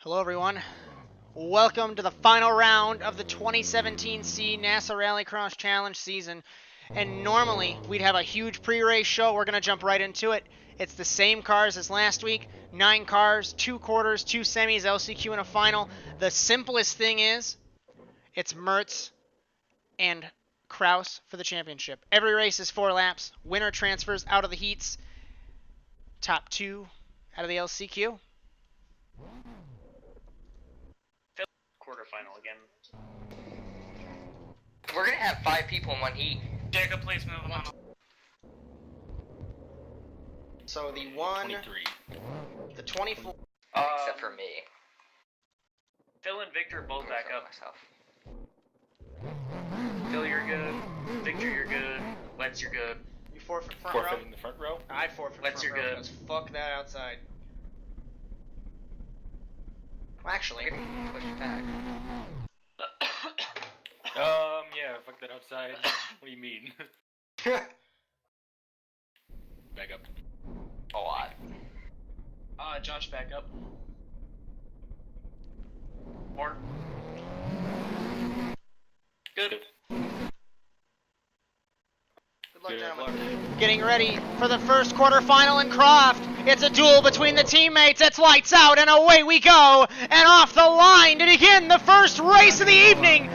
Hello everyone. Welcome to the final round of the 2017 NASA RallyCross Challenge season. And normally we'd have a huge pre-race show. We're going to jump right into it. It's the same cars as last week. 9 cars, 2 quarters, 2 semis, LCQ, and a final. The simplest thing is, it's Mertz and Kraus for the championship. Every race is 4 laps. Winner transfers out of the heats. Top 2 out of the LCQ. Quarterfinal again. We're gonna have 5 people in one heat. Jacob, please move on. So the 23, the 24. Except for me. Phil and Victor both back up. Myself. Phil, you're good. Victor, you're good. Let's, you're good. You forfeit front row? Forfeiting the front row? I'd forfeit Let's, front you're row good. because fuck that outside. Well, actually, Push it back. Yeah, fuck that outside. What do you mean? Back up. A lot. Josh, back up. More. Good. good luck, Good gentlemen. luck. Getting ready for the first quarterfinal in Croft. It's a duel between the teammates. It's lights out and away we go. And off the line to begin the first race of the evening.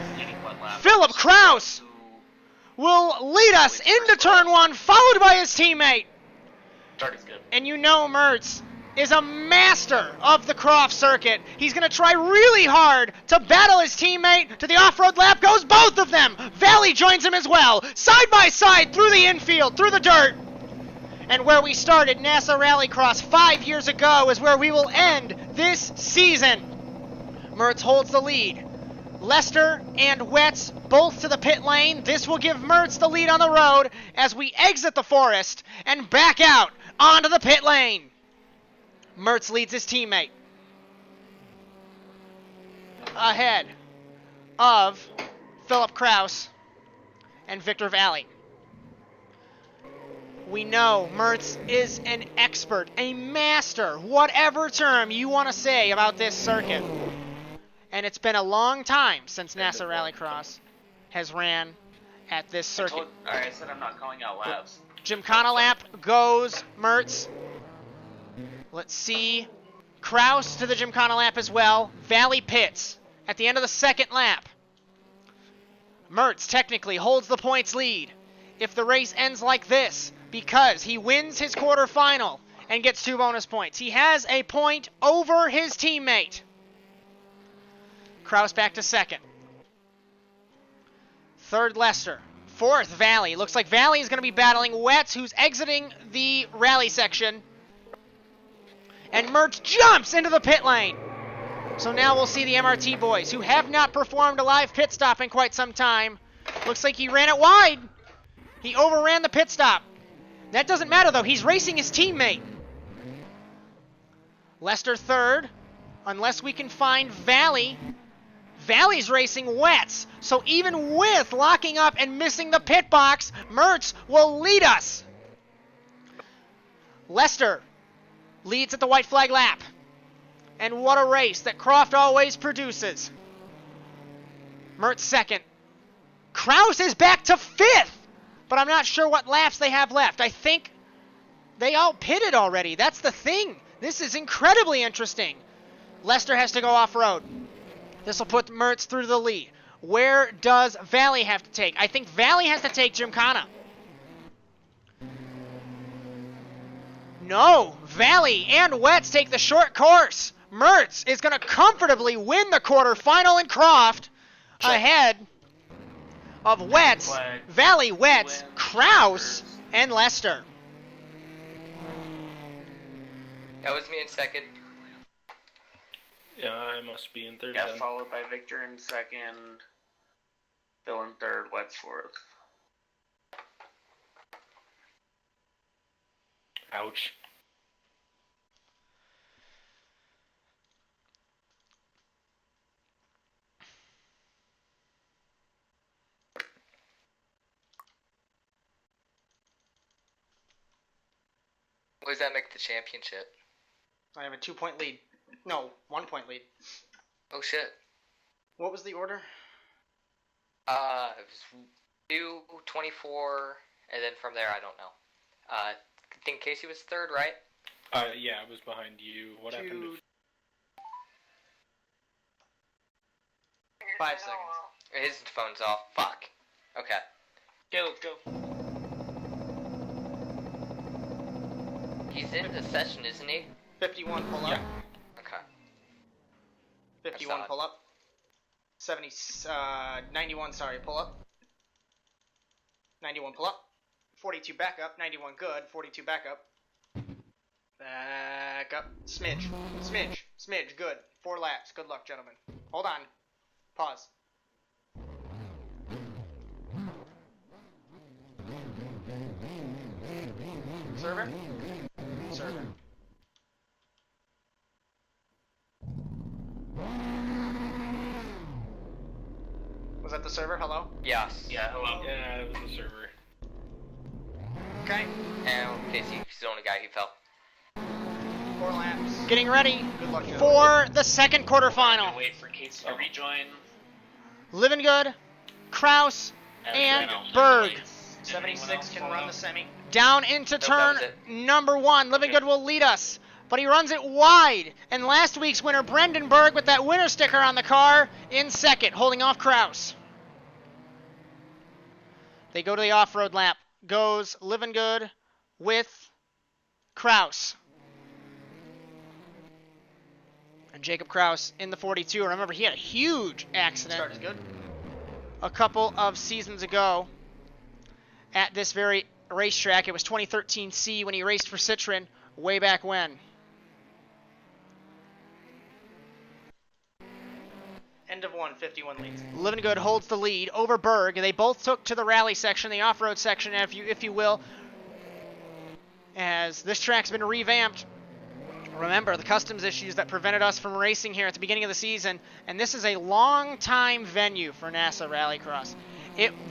Philip Kraus will lead us into turn 1, followed by his teammate. Start is good. And you know Mertz is a master of the Croft circuit. He's going to try really hard to battle his teammate. To the off-road lap goes both of them. Valley joins him as well. Side by side through the infield, through the dirt. And where we started NASA RallyCross 5 years ago is where we will end this season. Mertz holds the lead. Lester and Wetz both to the pit lane. This will give Mertz the lead on the road as we exit the forest and back out onto the pit lane. Mertz leads his teammate ahead of Philip Kraus and Victor Valley. We know Mertz is an expert, a master, whatever term you want to say about this circuit. And it's been a long time since NASA RallyCross has ran at this circuit. Alright, I said I'm not calling out laps. Gymkhana lap goes Mertz. Let's see. Kraus to the Gymkhana lap as well. Valley pits at the end of the second lap. Mertz technically holds the points lead if the race ends like this because he wins his quarterfinal and gets 2 bonus points. He has a point over his teammate. Kraus back to second. Third, Lester. Fourth, Valley. Looks like Valley is going to be battling Wetz, who's exiting the rally section. And Mertz jumps into the pit lane. So now we'll see the MRT boys, who have not performed a live pit stop in quite some time. Looks like he ran it wide. He overran the pit stop. That doesn't matter, though. He's racing his teammate. Lester third, unless we can find Valley. Valley's racing Wetz, so even with locking up and missing the pit box, Mertz will lead us. Lester leads at the white flag lap. And what a race that Croft always produces. Mertz second. Kraus is back to 5th, but I'm not sure what laps they have left. I think they all pitted already. That's the thing. This is incredibly interesting. Lester has to go off-road. This will put Mertz through the lead. Where does Valley have to take? I think Valley has to take Gymkhana. No, Valley and Wetz take the short course. Mertz is going to comfortably win the quarterfinal in Croft ahead of Wetz, Valley, Wetz, Kraus, and Lester. That was me in second. Yeah, I must be in third Yeah, then. followed by Victor in second. Phil in third, Let's fourth. Ouch. What does that make the championship? I have a 2-point lead. No, 1 point lead. Oh shit. What was the order? It was 2, 24, and then from there I don't know. I think Casey was third, right? Yeah, I was behind you. What happened? 5 seconds. His phone's off. Fuck. Okay. Okay, let's go. He's in the session, isn't he? 51 pull up. Yeah. Okay. 51 pull up. 91, sorry, pull up. 91 pull up. 42 back up. 91 good. 42 back up. Back up. Smidge. Smidge. Smidge. Good. 4 laps. Good luck, gentlemen. Hold on. Pause. Server? Server. Was that the server? Hello? Yes. Yeah, hello. Yeah, it was the server. Okay. And Casey's the only guy who fell. 4 laps. Getting ready Good luck, for the second quarterfinal. Wait for Casey to rejoin. Living Good, Kraus, and Anyone Berg. else 76 can run follow? the semi. Down into Nope, turn that was number 1. Living Good will lead us, but he runs it wide. And last week's winner, Brendan Berg, with that winner sticker on the car, in second, holding off Kraus. They go to the off-road lap. Goes Living Good with Kraus. And Jacob Kraus in the 42. Remember, he had a huge accident. Start is good. A couple of seasons ago at this very racetrack. It was 2013 C when he raced for Citroen way back when. End of 1, 51 leads. Living Good holds the lead over Berg. They both took to the rally section, the off-road section, if you will, as this track's been revamped. Remember the customs issues that prevented us from racing here at the beginning of the season, and this is a long-time venue for NASA RallyCross.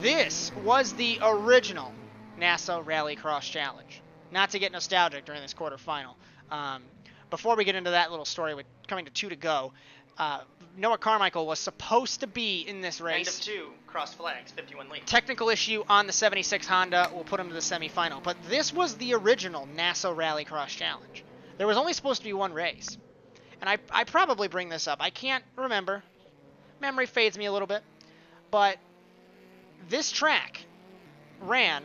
This was the original NASA RallyCross Challenge. Not to get nostalgic during this quarterfinal. Before we get into that little story with coming to 2 to go, Noah Carmichael was supposed to be in this race. End of 2, cross flags, 51 lead. Technical issue on the 76 Honda will put him to the semifinal. But this was the original NASA RallyCross Challenge. There was only supposed to be 1 race. And I probably bring this up. I can't remember. Memory fades me a little bit. But this track ran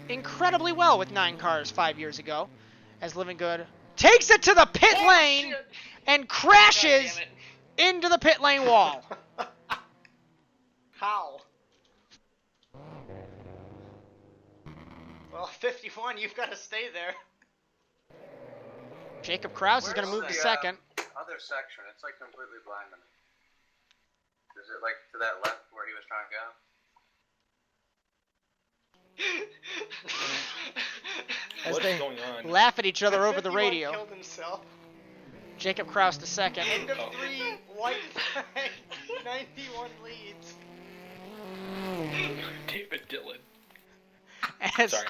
incredibly well with 9 cars 5 years ago. As Living Good takes it to the pit lane and crashes into the pit lane wall. How? Well, 51, you've got to stay there. Jacob Kraus is going to move to second. Other section, it's like completely blind to me. Is it like to that left where he was trying to go? As What's they going on? laugh at each other over the radio. Killed himself. Jacob Kraus to second. End of 3, white flag, 91 leads. David Dillon. As Sorry.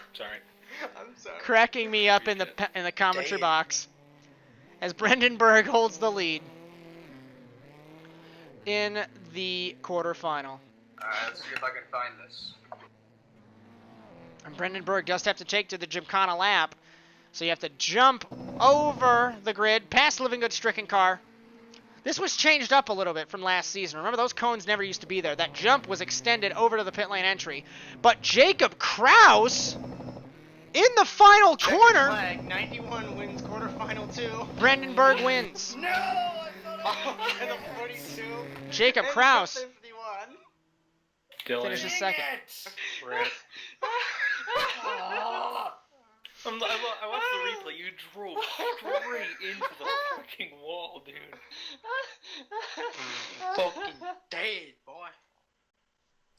I'm sorry. cracking me up in the commentary box. As Brendan Berg holds the lead in the quarterfinal. Alright, let's see if I can find this. And Brendan Berg does have to take to the Gymkhana lap. So you have to jump over the grid, past Living Good stricken car. This was changed up a little bit from last season. Remember, those cones never used to be there. That jump was extended over to the pit lane entry. But Jacob Kraus in the final corner. Flag, 91 wins quarterfinal 2. Brendan Berg wins. No! I thought I was 42. Jacob Kraus 51. Dylan. finishes second. Rip. I watched the replay. You drove straight into the fucking wall, dude. Fucking dead, boy.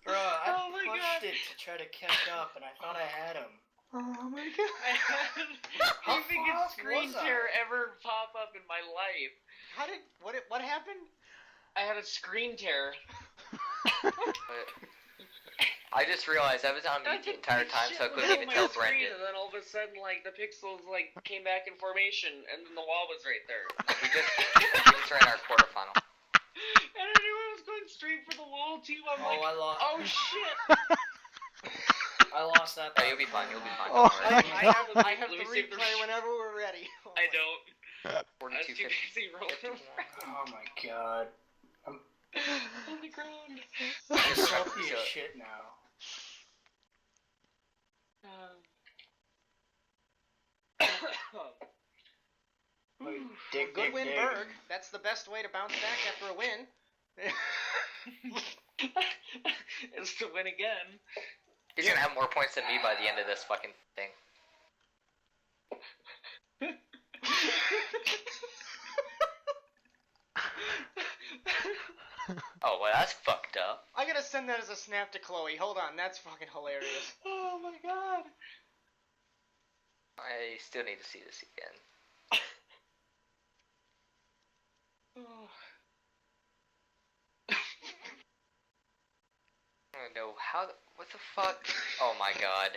Bro, I pushed it to try to catch up, and I thought I had him. Oh my god. I had the biggest screen tear ever pop up in my life. What happened? I had a screen tear. I just realized I was on mute the entire time, so I couldn't even tell Brendan. And then all of a sudden, like, the pixels, like, came back in formation, and then the wall was right there. We just ran our quarterfinal. And I knew I was going straight for the wall, too. I'm like, I lost. oh, shit. I lost that. Oh, you'll be fine. You'll be fine. Oh, Don't worry. I have Let the me see if replay whenever we're ready. Oh I my don't. I was 42, too busy rolling Oh my god. on the ground. I'm salty as shit now. Good win, Berg. That's the best way to bounce back after a win. It's to win again. He's gonna have more points than me by the end of this fucking thing. Oh, well, that's fucked up. I gotta send that as a snap to Chloe. Hold on, that's fucking hilarious. Oh my god. I still need to see this again. Oh no, what the fuck? Oh my god.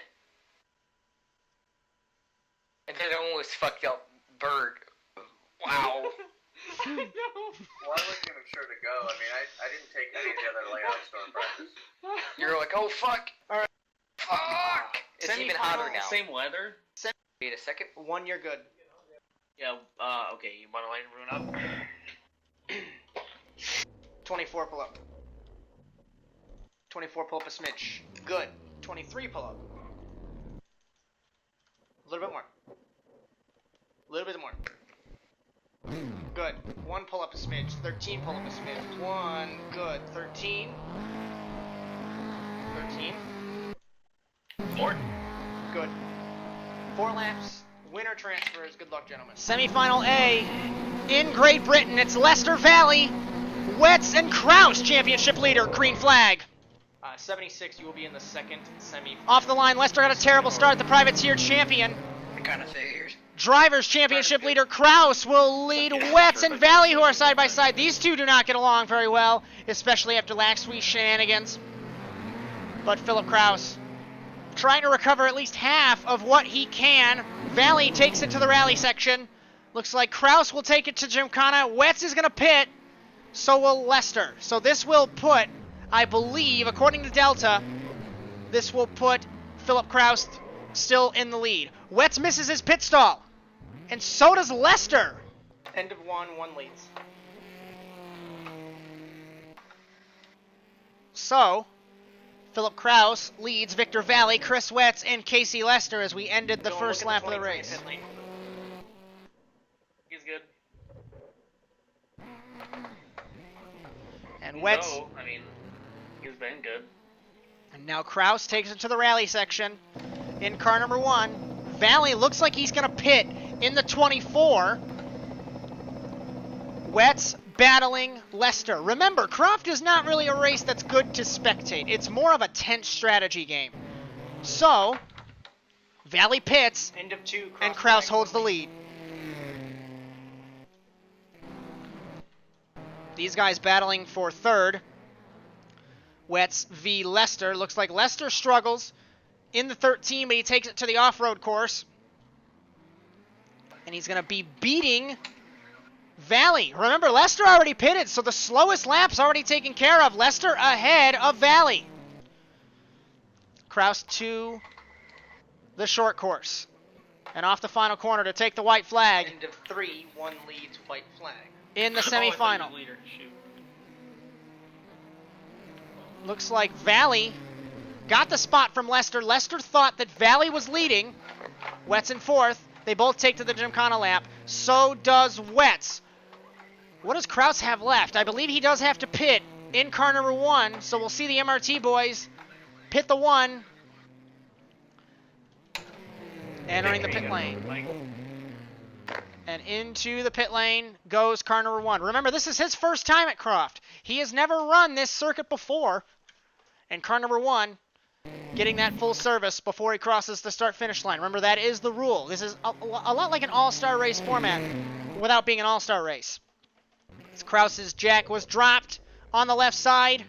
And then it almost fucked up Berg. Wow. I know. Well, I wasn't even sure to go. I mean, I didn't take any of the other layouts during practice. You're like, oh fuck. Alright. Fuck. It's even hotter now. Same weather? Wait a second. 1 year good. Yeah, okay, you wanna line Rune up? 24 pull up. 24 pull up a smidge. Good. 23 pull up. A little bit more. A little bit more. Good. 1 pull up a smidge. 13 pull up a smidge. 1. Good. 13. 13. 4. Good. 4 laps. Winner transfers. Good luck, gentlemen. Semifinal A. In Great Britain, it's Leicester Valley. Wets and Kraus, championship leader. Green flag. 76, you will be in the second semi. Off the line, Leicester had a terrible start. The privateer champion. I kind of figured. Drivers championship leader Kraus will lead Wets and Valley, who are side by side. These two do not get along very well, especially after last week's shenanigans. But Philip Kraus trying to recover at least half of what he can. Valley takes it to the rally section. Looks like Kraus will take it to Gymkhana. Wets is going to pit. So will Leicester. So this will put, I believe, according to Delta, this will put Philip Kraus still in the lead. Wets misses his pit stall. And so does Leicester. End of 1 leads. So, Philip Kraus leads Victor Valley, Chris Wets, and Casey Lester as we ended the first lap of the race. He's good. And Wets. No, I mean, he's been good. And now Kraus takes it to the rally section in car number 1. Valley looks like he's going to pit in the 24. Wets battling Leicester. Remember, Croft is not really a race that's good to spectate. It's more of a tense strategy game. So, Valley pits, End of 2. and Kraus holds the lead. These guys battling for third. Wets v. Leicester. Looks like Leicester struggles in the 13, but he takes it to the off-road course. And he's going to be beating Valley. Remember, Leicester already pitted, so the slowest lap's already taken care of. Leicester ahead of Valley. Kraus to the short course. And off the final corner to take the white flag. End of 3, 1 leads, white flag. In the semifinal. Looks like Valley got the spot from Leicester. Leicester thought that Valley was leading. Wets in fourth. They both take to the Gymkhana lap. So does Wets. What does Kraus have left? I believe he does have to pit in car number 1. So we'll see the MRT boys pit the 1. Entering the pit lane. And into the pit lane goes car number 1. Remember, this is his first time at Croft. He has never run this circuit before. And car number 1 getting that full service before he crosses the start-finish line. Remember, that is the rule. This is a lot like an all-star race format without being an all-star race. As Kraus's jack was dropped on the left side.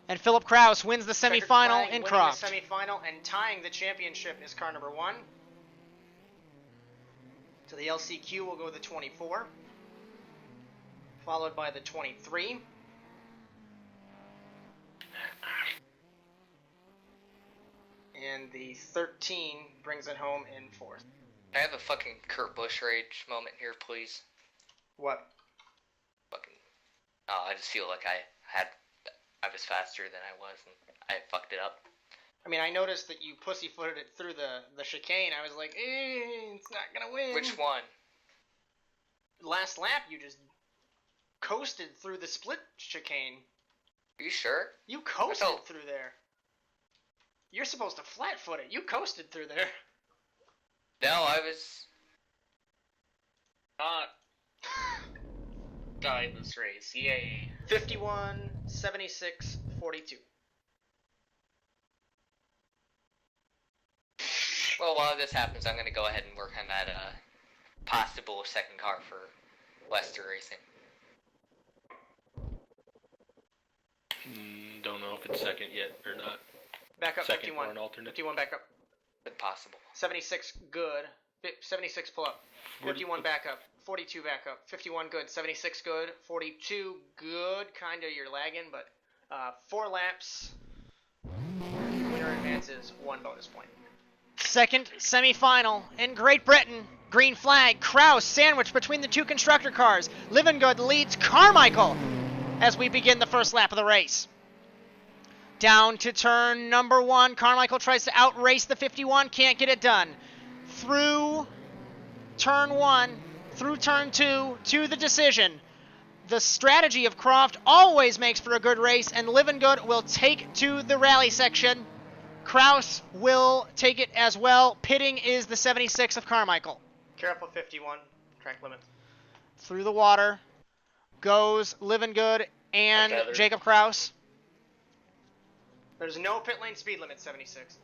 And Philip Kraus wins the Checkered semifinal flag, in winning Croft. the semifinal and tying the championship is car number 1. To the LCQ, we'll go with the 24, followed by the 23. And the 13 brings it home in 4th. I have a fucking Kurt Busch rage moment here, please. What? Fucking. Oh, I just feel like I was faster than I was, and I fucked it up. I mean, I noticed that you pussyfooted it through the chicane. I was like, it's not gonna win. Which one? Last lap, you just coasted through the split chicane. Are you sure? You coasted through there. You're supposed to flat-foot it. You coasted through there. No, I was... Not died this race. Yay. 51, 76, 42. Well, while this happens, I'm going to go ahead and work on that possible second car for Lester Racing. Don't know if it's second yet or not. Back up, Second 51. or an alternate. 51 back up. But possible. 76 good. 76 pull up. 51 back up. 42 back up. 51 good. 76 good. 42 good. Kinda you're lagging, but 4 laps. Winner advances 1 bonus point. Second semifinal in Great Britain. Green flag. Kraus sandwiched between the 2 constructor cars. Livingood leads Carmichael as we begin the first lap of the race. Down to turn number 1. Carmichael tries to outrace the 51. Can't get it done. Through turn 1. Through turn 2. To the decision. The strategy of Croft always makes for a good race, and Livingood will take to the rally section. Kraus will take it as well. Pitting is the 76 of Carmichael. Careful 51. Track limit. Through the water goes Livingood and Feather. Jacob Kraus. There's no pit lane speed limit, 76.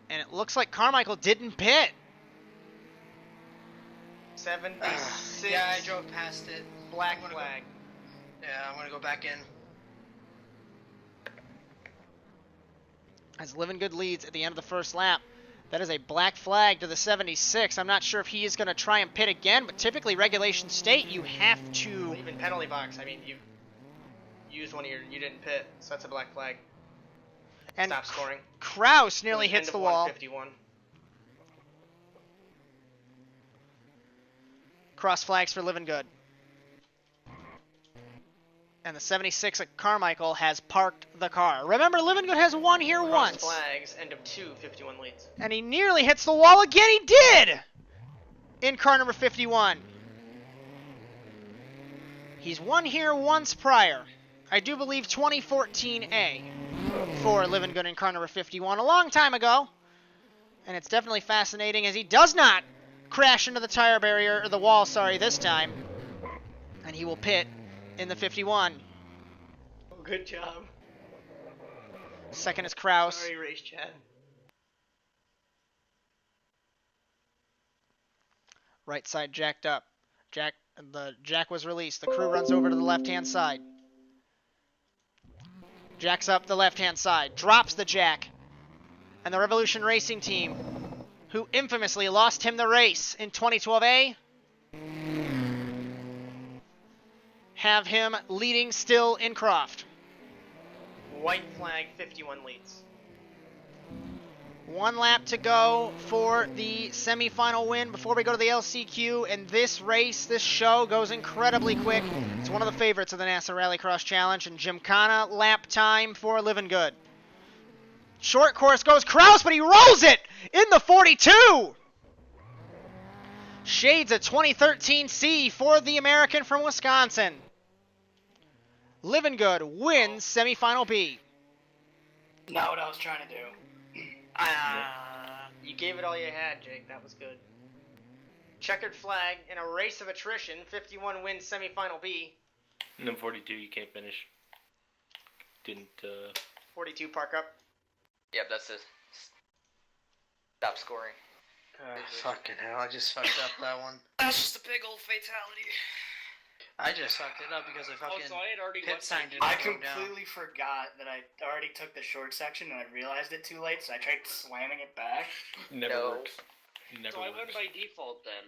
And it looks like Carmichael didn't pit. 76. Yeah, I drove past it. Black flag. Yeah, I'm gonna go back in. As Livingood leads at the end of the first lap. That is a black flag to the 76. I'm not sure if he is going to try and pit again, but typically regulation state you have to... Even penalty box. I mean, you used one of your... You didn't pit, so that's a black flag. And Stop scoring. Kraus nearly hits End the of wall. 151. Cross flags for Livingood. And the 76 at Carmichael has parked the car. Remember, Livingood has won here Cross once. flags. End of 2, 51 leads. And he nearly hits the wall again. He did! In car number 51. He's won here once prior. I do believe 2014A for Livingood in car number 51. A long time ago. And it's definitely fascinating as he does not crash into the tire barrier, or the wall, sorry, this time. And he will pit in the 51. Good job. Second is Kraus. Sorry, race Chad. Right side jacked up. The jack was released. The crew runs over to the left-hand side. Jacks up the left-hand side. Drops the jack. And the Revolution Racing team, who infamously lost him the race in 2012A, have him leading still in Croft. White flag, 51 leads. 1 lap to go for the semifinal win before we go to the LCQ, and this race, this show, goes incredibly quick. It's one of the favorites of the NASA RallyCross Challenge, and Gymkhana lap time for Livingood. Short course goes Kraus, but he rolls it in the 42! Shades of 2013 C for the American from Wisconsin. Livingood wins semifinal B. Not what I was trying to do. You gave it all you had, Jake. That was good. Checkered flag in a race of attrition. 51 wins semifinal B. And then 42, you can't finish. Didn't, 42 park up. Yep, that's it. Stop scoring. Fucking hell, I just fucked up that one. That's just a big old fatality. I just fucked it up because I fucking I had already pit signed it. I completely forgot that I already took the short section and I realized it too late, so I tried slamming it back. Never works. Never So I works. went by default then.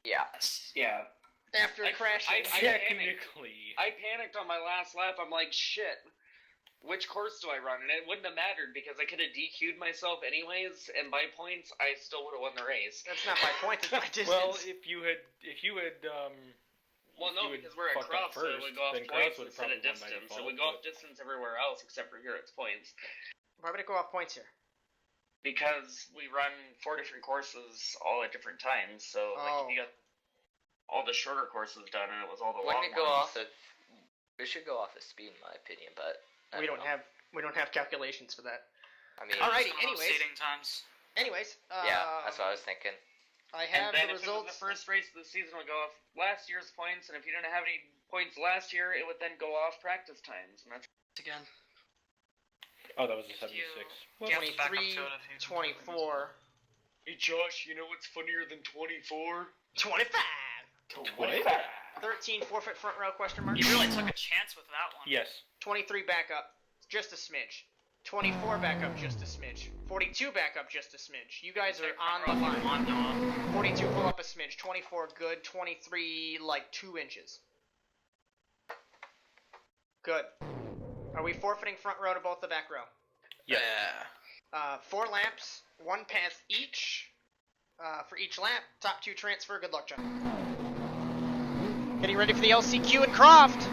Yeah. Yeah. After crashing. Technically. I panicked on my last lap. I'm like, shit. Which course do I run? And it wouldn't have mattered because I could have DQ'd myself anyways, and by points, I still would have won the race. That's not by points, it's by distance. Well, if you had Well, no, because we're at Croft, so it would go off points instead of distance. It would go off distance everywhere else except for here, it's points. Why would it go off points here? Because we run 4 different courses all at different times, so like if you got all the shorter courses done and it was all the long ones. We should go off of speed, in my opinion, but We don't have calculations for that. I mean, Alrighty, anyways. Seating times. Anyways, yeah, that's what I was thinking. I have and then the if results. it was the first race of the season would go off last year's points, and if you didn't have any points last year, it would then go off practice times, and that's Again. Oh, that was a 76. You have to back up 23, to it if you 24, Hey Josh, you know what's funnier than 24? 25, 25. 13 forfeit front row question mark. You really took a chance with that one. Yes. 23 back up, just a smidge. 24 back up, just a smidge. 42 back up, just a smidge. You guys are on the line. 42 pull up a smidge. 24 good. 23 like 2 inches. Good. Are we forfeiting front row to both the back row? Yeah. 4 laps, 1 pass each. For each lap, top 2 transfer. Good luck, John. Getting ready for the LCQ in Croft.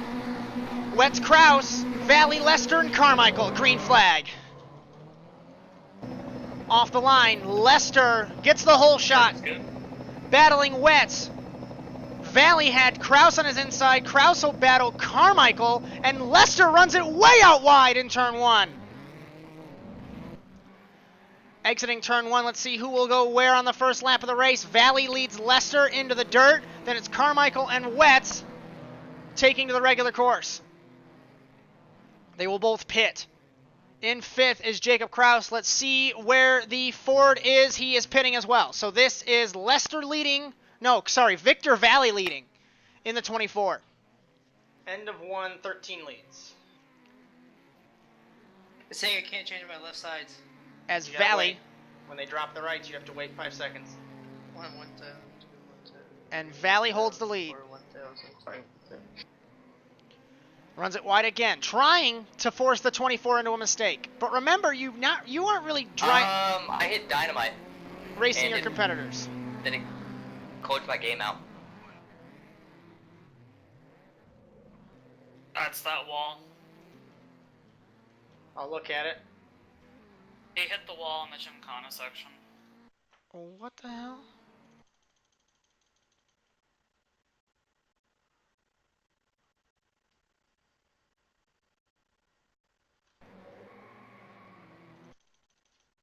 Wetz Kraus, Valley, Lester, and Carmichael. Green flag. Off the line, Lester gets the whole shot. Battling Wetz. Valley had Kraus on his inside. Kraus will battle Carmichael, and Lester runs it way out wide in turn 1. Exiting turn 1, let's see who will go where on the first lap of the race. Valley leads Lester into the dirt. Then it's Carmichael and Wetz taking to the regular course. They will both pit. In 5th is Jacob Kraus. Let's see where the Ford is. He is pitting as well. So this is Lester leading. No, sorry, Victor Valley leading in the 24. End of 1, 13 leads. It's saying I can't change my left sides. As Valley, when they drop the rights, you have to wait 5 seconds. 1,000, 2,000, And Valley holds the lead. 1,000. Runs it wide again, trying to force the 24 into a mistake. But remember, you aren't really I hit dynamite. racing your competitors. Then it closed my game out. That's that wall. I'll look at it. He hit the wall in the Gymkhana section. What the hell?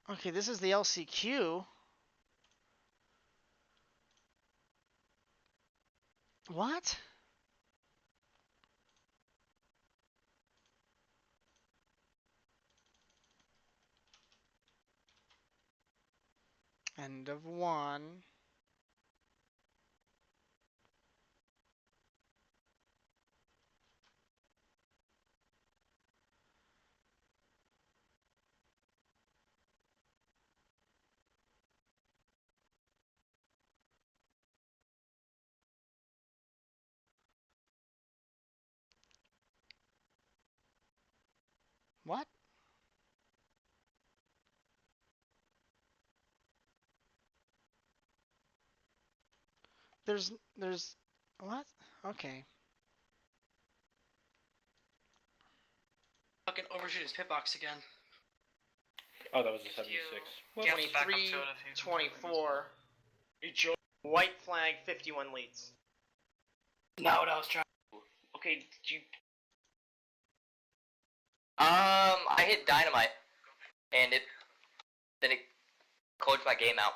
Okay, this is the LCQ. What? End of 1. What? There's, what? Okay. Fucking overshoot his pitbox again. Oh, that was a 76. You have to back up to it 23, if you 24. White flag, 51 leads. Not what I was trying. Okay, did you... I hit dynamite, and then it closed my game out.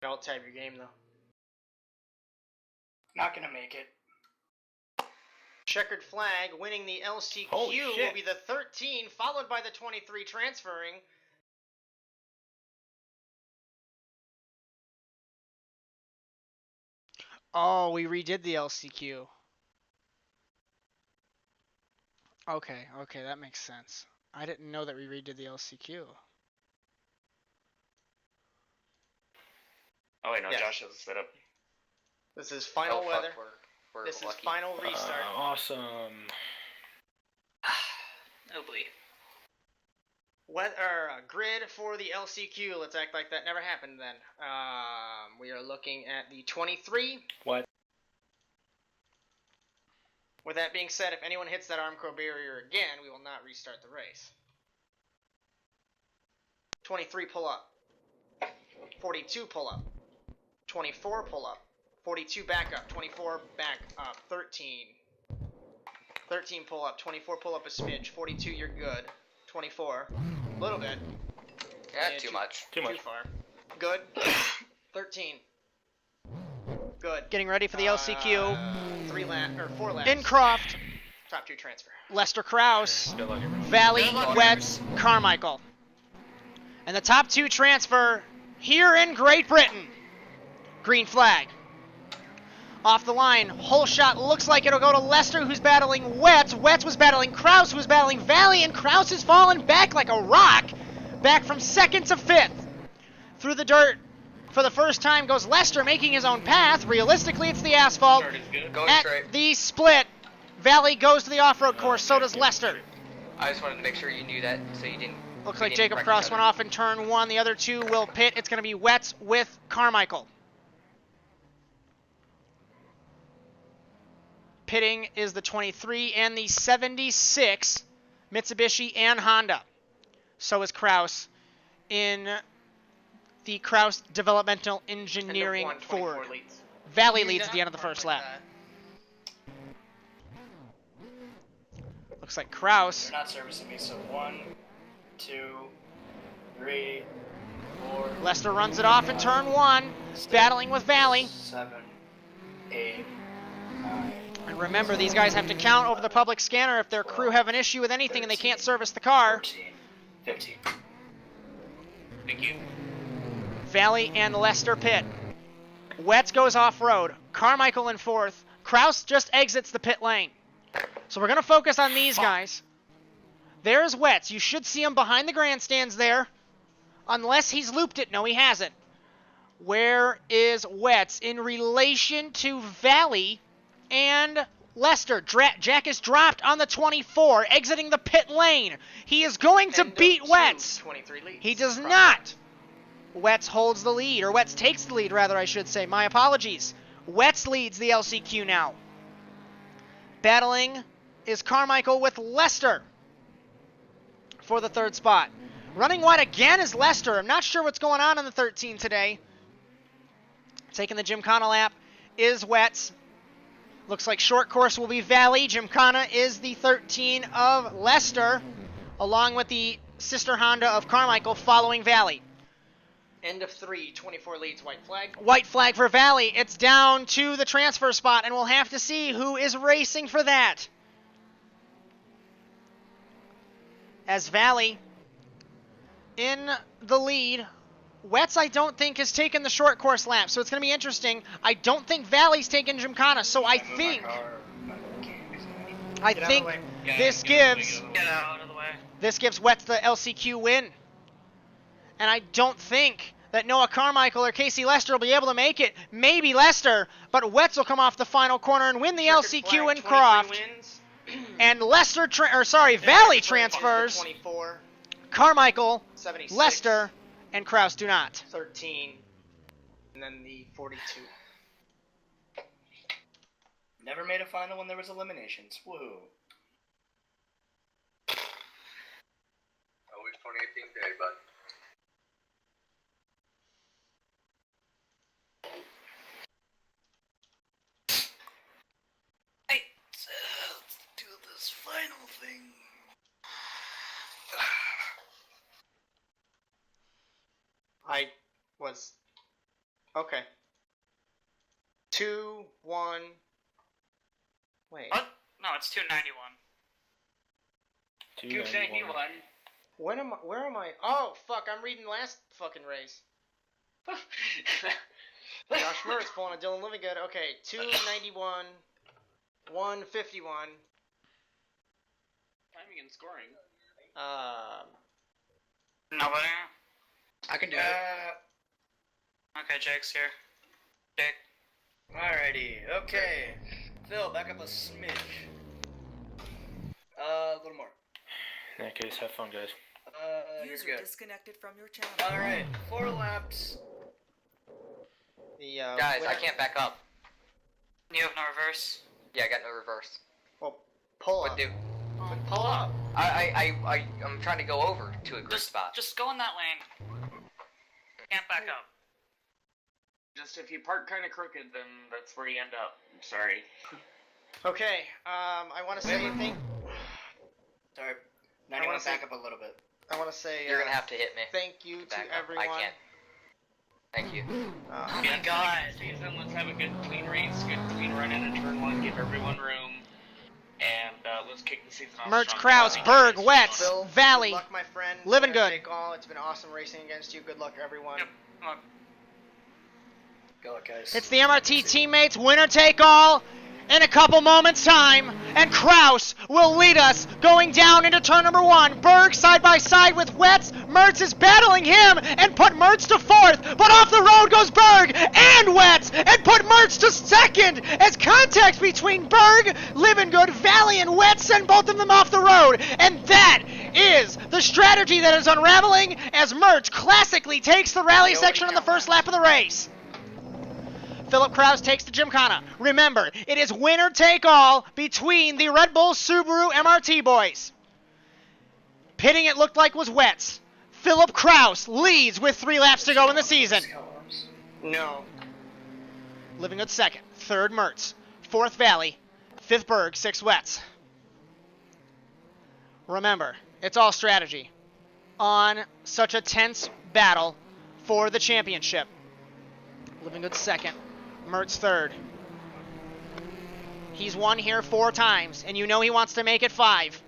Don't type your game, though. Not gonna make it. Checkered flag, winning the LCQ Holy will shit. be the 13, followed by the 23 transferring. Oh, we redid the LCQ. Okay, that makes sense. I didn't know that we redid the LCQ. Oh wait, no, Yeah. Josh has it set up. This is final Oh, weather. fuck, we're This is lucky. final restart. Awesome. Oh boy. Grid for the LCQ. Let's act like that never happened then. We are looking at the 23. What? With that being said, if anyone hits that Armco barrier again, we will not restart the race. 23 pull up. 42 pull up. 24 pull up. 42 back up. 24 back up. 13. 13 pull up. 24 pull up a smidge. 42 you're good. 24. A little bit. Yeah, too much. Too much. Too far. Good. 13. Good. Getting ready for the LCQ. 4 laps. In Croft. Top 2 transfer. Lester Krause. Good luck, everyone. Valley, Good luck, Wetz, Carmichael. And the top 2 transfer here in Great Britain. Green flag. Off the line, whole shot looks like it'll go to Lester, who's battling Wetz. Wetz was battling Krause, who was battling Valley, and Krause has fallen back like a rock. Back from 2nd to 5th. Through the dirt. For the first time goes Lester, making his own path. Realistically, it's the asphalt. Start is good. Going At straight. the split, Valley goes to the off-road course, so does Lester. I just wanted to make sure you knew that, so you didn't. Looks we like didn't Jacob wreck Cross each went other. off in turn 1. The other 2 will pit. It's going to be Wetz with Carmichael. Pitting is the 23 and the 76 Mitsubishi and Honda. So is Krause in the Krause Developmental Engineering Ford. Valley leads at the end of the first lap. Looks like Krause. They're not servicing me, so 1, 2, 3, 4. Lester runs it off in turn 1, battling with Valley. 7, 8, 9. And remember, these guys have to count over the public scanner if their crew have an issue with anything and they can't service the car. 14, 15. Thank you. Valley and Lester pit. Wetz goes off-road. Carmichael in 4th. Krause just exits the pit lane. So we're going to focus on these guys. There's Wetz. You should see him behind the grandstands there. Unless he's looped it. No, he hasn't. Where is Wetz in relation to Valley and Lester? Jack is dropped on the 24, exiting the pit lane. He is going to beat Wetz. 23 leads. He does not. Wetz holds the lead, or Wetz takes the lead, rather, I should say. My apologies. Wetz leads the LCQ now. Battling is Carmichael with Lester for the 3rd spot. Running wide again is Lester. I'm not sure what's going on in the 13 today. Taking the Gymkhana lap is Wetz. Looks like short course will be Valley. Gymkhana is the 13 of Lester, along with the sister Honda of Carmichael following Valley. End of 3, 24 leads, white flag. White flag for Valley. It's down to the transfer spot, and we'll have to see who is racing for that. As Valley in the lead. Wetz, I don't think, has taken the short course lap, so it's going to be interesting. I don't think Valley's taken Gymkhana, so I think this gives Wetz the LCQ win. And I don't think that Noah Carmichael or Casey Lester will be able to make it. Maybe Lester, but Wetz will come off the final corner and win the LCQ in Croft. And Valley transfers. 24, Carmichael, 76, Lester, and Krause do not. 13, and then the 42. Never made a final when there was eliminations. Woohoo. Always 2018 day, bud. Let's do this final thing. I was okay. 2, 1. Wait. What? No, it's 291. 291. Where am I? Oh fuck! I'm reading last fucking race. Josh Mertz pulling a Dylan Livingood. Okay, 291, 151. Timing and scoring. Nobody? I can do it. Okay, Jake's here. Jake. Alrighty, okay. Phil, back up a smidge. A little more. In that case, have fun, guys. You're User good. disconnected from your channel. Alright, 4 laps. The Guys, I winner- can't back up. You have no reverse? Yeah, I got no reverse. Well, pull What up. do? Pull up. I'm trying to go over to a good spot. Just go in that lane. Can't back up. Just if you park kind of crooked, then that's where you end up. I'm sorry. Okay, I want to say anything. Sorry. I 91, wanna say- back up a little bit. I want to say You're gonna have to hit me. thank you to Back up. everyone. I can't. Thank you. Oh my god. Season, let's have a good clean race, good clean run into turn 1, give everyone room, and let's kick the season off. Merch, strong. Kraus, Berg, Wetz, Phil, Valley. Good luck, my friend. Living Winner good. Take all. It's been awesome racing against you. Good luck, everyone. Yep. Look. Good luck, guys. It's the MRT teammates, winner take all, in a couple moments' time. And Kraus will lead us going down into turn number 1. Berg side by side with Wetz. Mertz is battling him and put Mertz to 4th. But off the road goes Berg and Wetz and put Mertz to 2nd as contact between Berg, Livingood, Valley, and Wetz send both of them off the road. And that is the strategy that is unraveling as Mertz classically takes the rally section on the first lap of the race. Philip Kraus takes the Gymkhana. Remember, it is winner take all between the Red Bull Subaru MRT boys. Pitting it looked like was Wetz. Philip Kraus leads with 3 laps to go in the season. No. Livingood 2nd, 3rd Mertz, 4th Valley, 5th Berg, 6th Wetz. Remember, it's all strategy on such a tense battle for the championship. Livingood 2nd, Mertz 3rd. He's won here 4 times, and you know he wants to make it 5.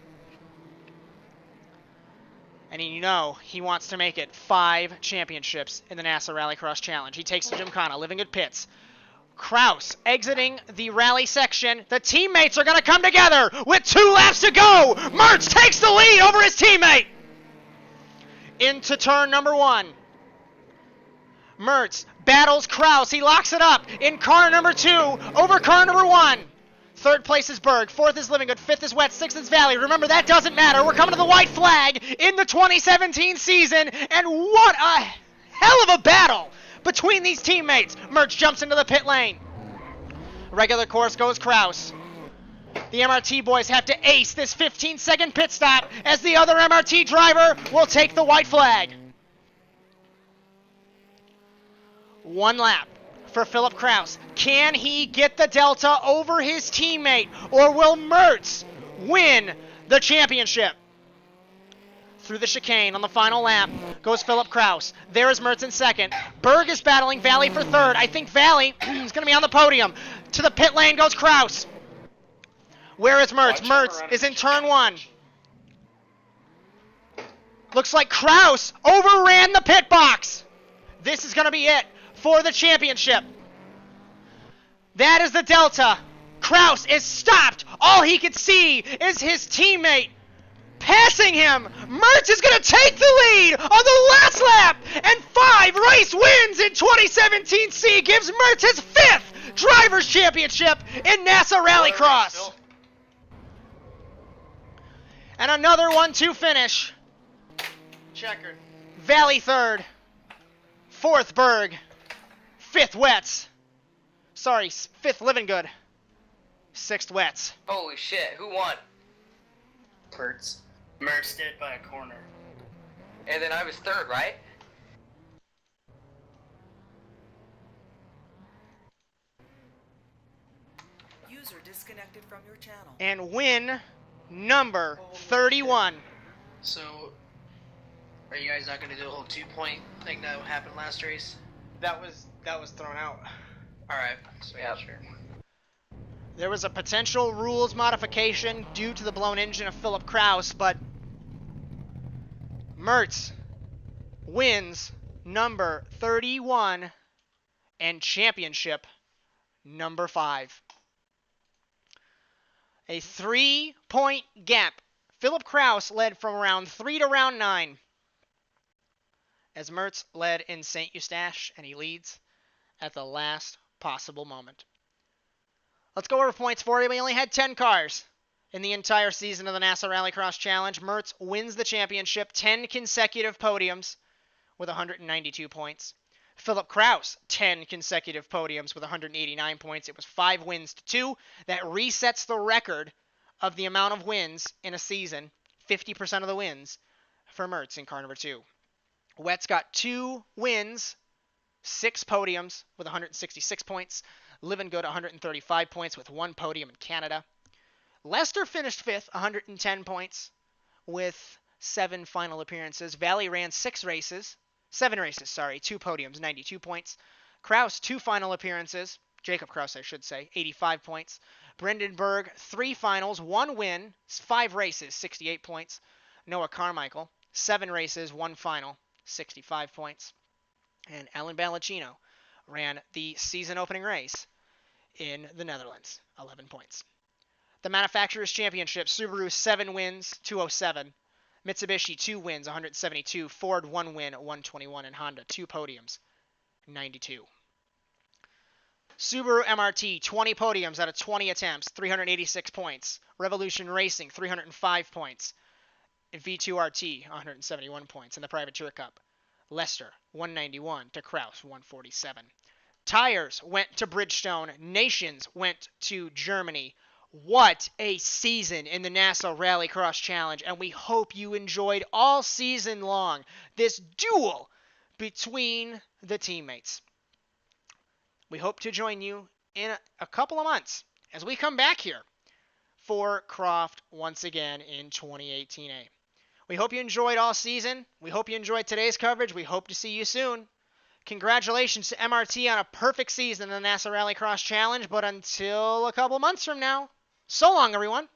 And you know he wants to make it 5 championships in the NASA RallyCross Challenge. He takes the Gymkhana, Livingood pits. Kraus exiting the rally section. The teammates are going to come together with 2 laps to go. Mertz takes the lead over his teammate. Into turn number 1. Mertz battles Kraus. He locks it up in car number 2 over car number 1. 3rd place is Berg. 4th is Livingood. 5th is Wetz. 6th is Valley. Remember, that doesn't matter. We're coming to the white flag in the 2017 season. And what a hell of a battle between these teammates. Mertz jumps into the pit lane. Regular course goes Kraus. The MRT boys have to ace this 15-second pit stop as the other MRT driver will take the white flag. 1 lap for Philip Kraus. Can he get the delta over his teammate, or will Mertz win the championship? Through the chicane on the final lap goes Philip Kraus. There is Mertz in 2nd. Berg is battling Valley for 3rd. I think Valley is going to be on the podium. To the pit lane goes Kraus. Where is Mertz? Mertz is in turn 1. Looks like Kraus overran the pit box. This is going to be it for the championship. That is the delta. Kraus is stopped. All he could see is his teammate passing him. Mertz is going to take the lead on the last lap. And 5 race wins in 2017C gives Mertz his 5th Drivers' Championship in NASA RallyCross. And another 1-2 finish. Checkered. Valley 3rd. 4th Berg. 5th Wetz. Sorry, 5th Livingood. 6th Wetz. Holy shit, who won? Mertz. Mertz did by a corner. And then I was 3rd, right? User disconnected from your channel. And win number 31. So, are you guys not going to do a whole 2-point thing that happened last race? That was thrown out. Alright, so yeah, sure. There was a potential rules modification due to the blown engine of Philip Kraus, but Mertz wins number 31 and championship number 5. A 3-point gap. Philip Kraus led from round 3 to round 9. As Mertz led in St. Eustache, and he leads at the last possible moment. Let's go over points for you. We only had 10 cars in the entire season of the NASA Rallycross Challenge. Mertz wins the championship, 10 consecutive podiums with 192 points. Philip Kraus, 10 consecutive podiums with 189 points. It was 5 wins to 2. That resets the record of the amount of wins in a season, 50% of the wins for Mertz in car number 2. Wett's got 2 wins, 6 podiums with 166 points. Living Good, 135 points with 1 podium in Canada. Lester finished 5th, 110 points with 7 final appearances. Valley ran 7 races, 2 podiums, 92 points. Kraus, 2 final appearances. Jacob Kraus, I should say, 85 points. Brendan Berg, 3 finals, 1 win, 5 races, 68 points. Noah Carmichael, 7 races, 1 final, 65 points. And Alan Ballacino ran the season opening race in the Netherlands, 11 points. The Manufacturers' Championship, Subaru 7 wins, 207. Mitsubishi 2 wins, 172. Ford 1 win, 121. And Honda 2 podiums, 92. Subaru MRT, 20 podiums out of 20 attempts, 386 points. Revolution Racing, 305 points. And V2RT, 171 points in the Privateer Cup. Lester, 191 to Kraus, 147. Tires went to Bridgestone. Nations went to Germany. What a season in the NASA Rallycross Challenge, and we hope you enjoyed all season long this duel between the teammates. We hope to join you in a couple of months as we come back here for Croft once again in 2018A. We hope you enjoyed all season. We hope you enjoyed today's coverage. We hope to see you soon. Congratulations to MRT on a perfect season in the NASA Rallycross Challenge, but until a couple months from now, so long, everyone.